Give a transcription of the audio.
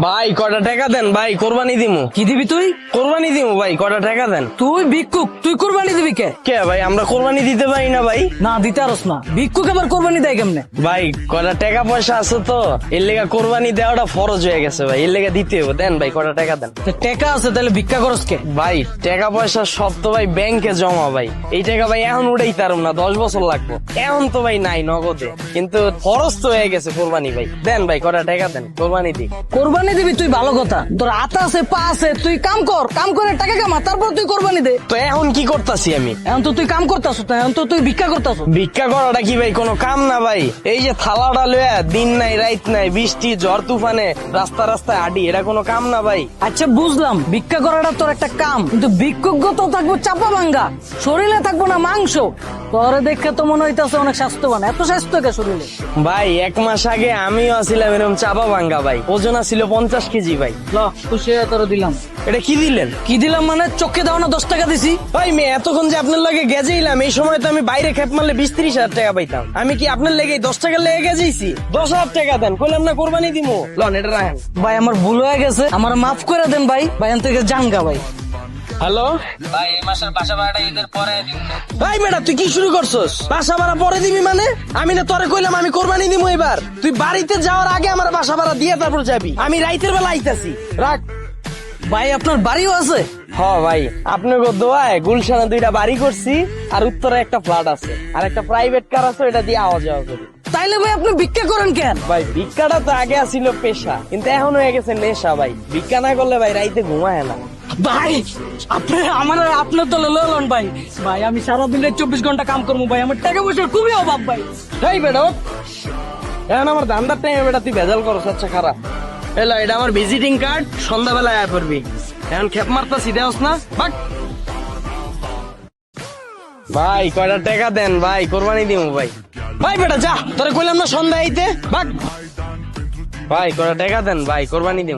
ভাই কয়টা টাকা দেন ভাই, কোরবানি দিমু। কি দিবি তুই? কোরবানি দিমু ভাই, কয়টা টাকা দেন। তুই ভিক্ষুক, তুই কোরবানি দিবি কে? কে ভাই, আমরা কোরবানি দিতে পারি না ভাই। না দিতে পারস না, ভিক্ষুক আবার কোরবানি দেয় কেমনে? ভাই কয়টা টাকা পয়সা আছে তো, এর লেগা কোরবানি দেওয়াটা ফরজ হয়ে গেছে ভাই, এর লেগা দিতে হবে। দেন ভাই কয়টা টাকা দেন। তো টাকা আছে তাহলে ভিক্ষা করস কে? ভাই টাকা পয়সা সব তো ভাই ব্যাংকে জমা ভাই, এই টাকা ভাই এখন উঠাই তারম না, 10 বছর লাগবে। এখন তো ভাই নাই নগদে, কিন্তু ফরজ তো হয়ে গেছে কোরবানি ভাই। দেন ভাই কয়টা টাকা দেন, কোরবানি দি। কোরবানি দিবি তুই ভালো কথা, তোর হাত আছে পা আছে, তুই কাম কর, কাম করে টাকা কামা, তারপর তুই কোরবানি দে। তো এখন কি করতাছি আমি? এখন তো তুই কাম করতাস না, এখন তো তুই ভিক্ষা করতাস। ভিক্ষা করাটা কি ভাই কোনো কাম না ভাই? এই যে থালাটা লইয়া দিন নাই রাত নাই, বৃষ্টি ঝড় তুফানে রাস্তা রাস্তায় হাঁটি, এটা কোনো কাম না ভাই। আচ্ছা বুঝলাম ভিক্ষা করাটা তোর একটা কাম, কিন্তু ভিক্ষুক তো থাকবো চাপা ভাঙ্গা, শরীরে থাকবো না মাংস। তোরে দেখে তো মনে হইতাছে অনেক স্বাস্থ্যবান, এত স্বাস্থ্য কে শরীরে? ভাই 1 মাস আগে আমিও আছিলাম এরকম চাপা ভাঙ্গা ভাই, ওজন ছিল 50 কেজি ভাই। ল খুশি হয়ে তোর দিলাম। এটা কি দিলেন? কি দিলাম মানে, চোখে দাও না 10 টাকা দিছি। ভাই মেয়ে এতক্ষণ যে আপনার লাগে গেজেইলাম, এই সময় তো আমি বাইরে খেপ মারলে 20-30 হাজার টাকা পাইতাম। আমি কি আপনার লেগে 10 টাকা লেগে গেছেছি? 10,000 টাকা দেন, কইলাম না কোরবানি দিমু। লন এটা রাখেন ভাই আমার ভুল হয়ে গেছে, আমার মাফ করে দেন ভাই। ভাই এখান থেকে জানগা ভাই। হ্যালো ভাই এই মাসের বাসা ভাড়াটা ঈদের পরে দিন। ভাই বেটা তুই কি শুরু করছস? বাসা ভাড়া পরে দিবি মানে? আমি না তোরে কইলাম আমি কোরবানি দিমু এবার। তুই বাড়িতে যাওয়ার আগে আমার বাসা ভাড়া দিয়ে তারপর যাবি। আমি রাইতের বেলা আইতাছি, রাখ। ভাই আপনার বাড়িও আছে? হ ভাই আপনার দোয়ায় গুলশানে 2টা বাড়ি করছি, আর উত্তরে একটা ফ্ল্যাট আছে, আর একটা প্রাইভেট কার আছে, ওটা দিয়ে আওয়া যাওয়া করি। তাইলে ভাই আপনি ভিক্ষা করেন কেন? ভাই ভিক্ষাটা তো আগে ছিল পেশা, কিন্তু এখন হয়ে গেছে নেশা ভাই। ভিক্ষা না করলে ভাই রাইতে ঘুমায় না। ভাই আপনি আমার আপনার দলে লন ভাই। ভাই আমি সারাদিনে 24 ঘন্টা কাম করবো ভাই, আমার টাকা পয়সার খুবই অভাব ভাই। এই বেটা ওঠ। এখন আমার ধান্দার টাইমে বেটা তুই ভেজাল করছ, আচ্ছা খারাপ। এলা এটা আমার ভিজিটিং কার্ড, সন্ধ্যাবেলায় আয় পড়বি। এখন খেপ মারতাছি দেওস না, বাক। ভাই কয়টা টাকা দেন ভাই, কোরবানি দিমু ভাই। ভাই বেটা যা, তোরে কইলাম না সন্ধ্যা আইতে, বাক। ভাই কয়টা টাকা দেন ভাই, কোরবানি দিমু।